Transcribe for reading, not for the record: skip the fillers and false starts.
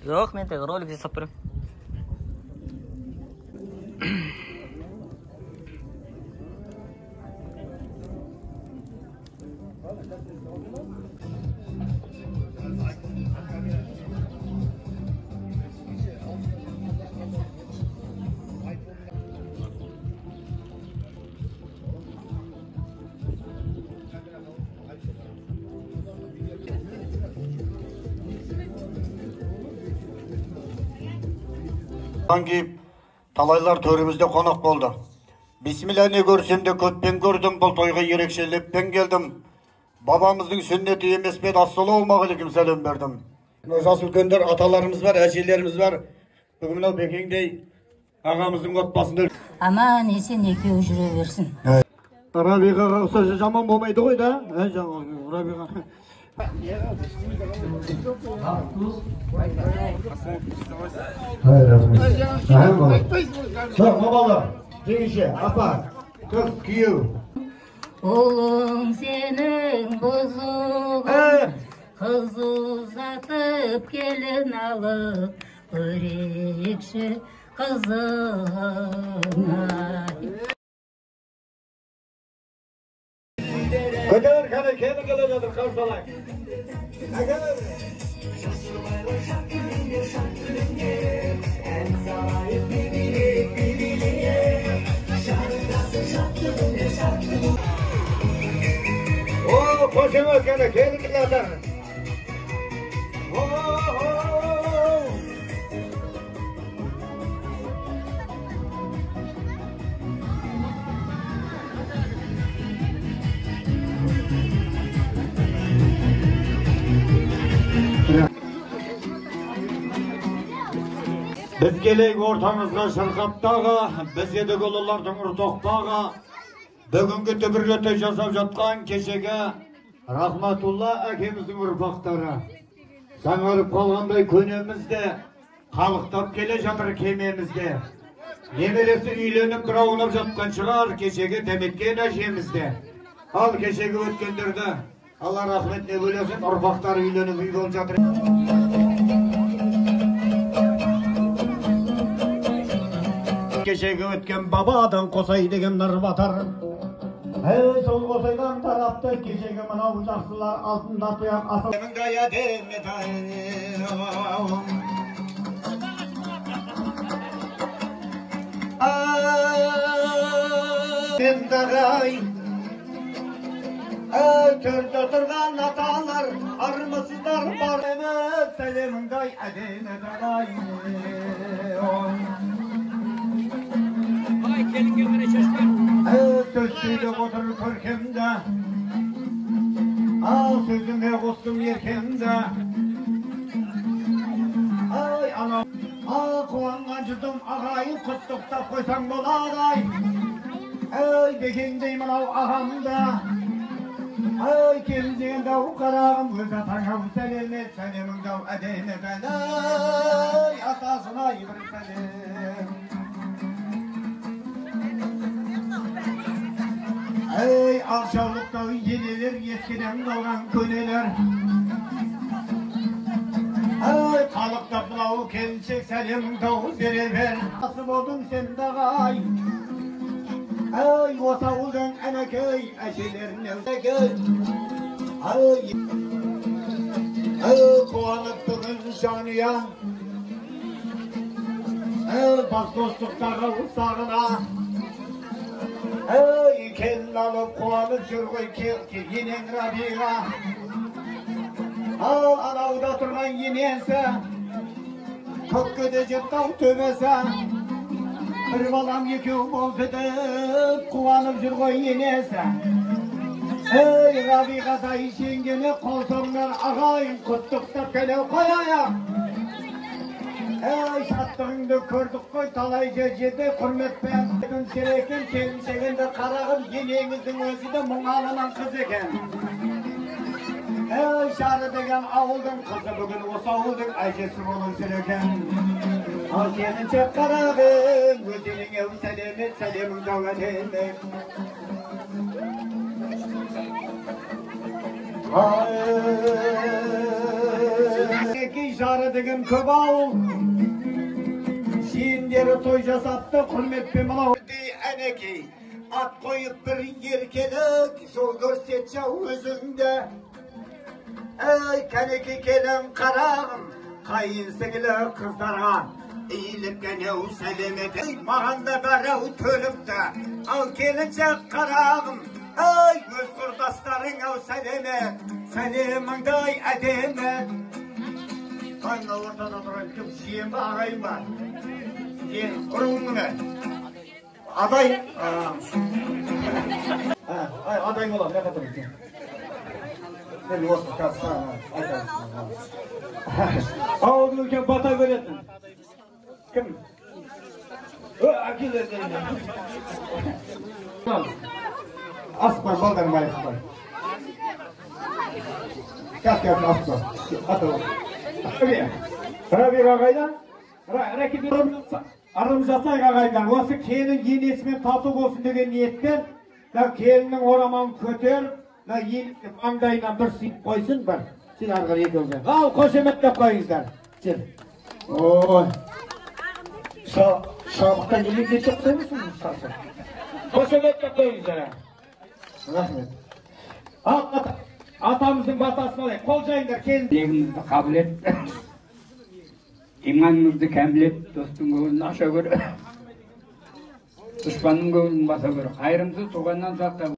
Жоқ, мен тек ролик жасап берем. Кейіп, талайлар төрімізде қонақ болды. Бисмилля, не көрсем де көппен көрдім, бұл тойға ерекшелеппен келдім. Бабамыздың сүннеті емес пе, ассалаумағалейкум сәлем бердім. Жас үлкендер, аталарымыз бар, әжелеріміз бар. Бүгін мынау Бекеңдей ағамыздың отбасында. Аман есен екеуі жүре берсін. Рабиғаға ұқсас жаман болмайды ғой да? Рабиға. Бабалар, жеңеше, апа, қыз, күйеу. Ұлың сенің бұзуғын, қыз ұзатып келін алып, көрекші қызыңай. Көтер, қане, кені келе жатыр, қарсалай. О, қошем өткені, кені келе жатыр. Біз келейік ортаңызға шырқаптаға, біз едік ұлылардың ұртоқпаға. Бүгінгі түбірлеті жасап жатқан кешеге Рахматулла әкеміздің ұрпақтары. Саңарып қалғандай көнемізде, қалықтап келе жатыр кемемізде. Немересі үйленіп бір аунап жатқан шығар кешеге деметкен әжемізде. Ал кешеге өткендерді, Алла рахметіне бөлесін, ұрпақтар үйленіп үй болып жатыр. Кешеге өткен бабадан Қосай деген ныр батар. Сол Қосайдан тарапты кешеге мынау жақсылар алтында тұяқ асыл. Төрді тұрған аталар, армысыздар бар. Сәлеміңдай әдемі дарай. Сөз сөйлеп отыр көркемді, ал сөзіме қостым еркемді. Ай, анау, қуанған жұртым ағайын құттықтап қойсаң болады. Ай, Бекеңдей мынау ағамды, ай, келіншегімді ау қарағым, өз атаңа сәлемет, сәлеміңді ау әдемі бәлей, атасына бір сәлем. Эй, ақшаулықтау енелер, ескіден қалған көнелер. Эй, қалықтап бұлау келіншек сәлеміңді бере бер. Асы болдың сен дағай. Эй, осы ауылдың әнекей, әшелерін әузекей. Эй, қуанып бүгін жанұя. Эй, бас достықтағы ұсағына. Эй, келін алып қуанып жүр ғой енең Рабиға. Ал анауда тұрған енесі, көккеде жеттау төбесі. Бір балам екеу болды деп қуанып жүр ғой енесі. Эй, Рабиғадай жеңгені қол соңынан ағайын құттықтап келе қояйық. Эй, шаттығыңды көрдік қой, талай жерде құрметпен. Бүгін серекен келіншегенді қарағым, енеңіздің өзі де мұңалынан қыз екен. Эй, Шары деген ауылдың қызы бүгін осы ауылдың әжесі болып жүр екен. Ал келіншек қарағым, өзінің еу сәлемет, сәлеміңді ау әдемек. Ай жары деген көп ауыл. Жиендері той жасапты, құрметпен мынау. Әнекей, ат қойып бір еркелік, жол көрсетші өзіңді. Ей, кәнеке келін қарағым, қайын сіңілі қыздарға. Eğilip gene o selemede mağanda bərəu tölüptü. Al gelince qarağım, ey öz kurdasların o seleme, selimangday edeme. Kanka ortada duran kim şiyem ağayım var. Şiyem kurumunu. Aday. Aday olam ne kadar için. Ne bir olsun kalsana. Ağırlıkken bata veresin. Kim? Akıllı değil. Asma baldan var asma. Kas asma. Atı. Tabii. Rabi ağaylar. Rakip aramızda ağaylar. Osu kelin yenesimen tatlı olsun degen niyetten. Da kelinin oraman köter. Da yen mangdayına bir sip koysun var. Siz arqaga yekilsin. Al qo'shametlab qo'yingizlar. Sil. Oy. Şabıktan yemek geçip koymuyorsunuz sarsa. Qo'shametlab qo'yingizlar. Rahmet. Atamızın batasını alayım. Qol jayinglar kelin. Degimizni qabul et. İmanımızды kamil et. Dostun ko'nglini aşa ko'r. Dushmanning ko'nglini basa ko'r. Xayrımsız tuğandan saqla.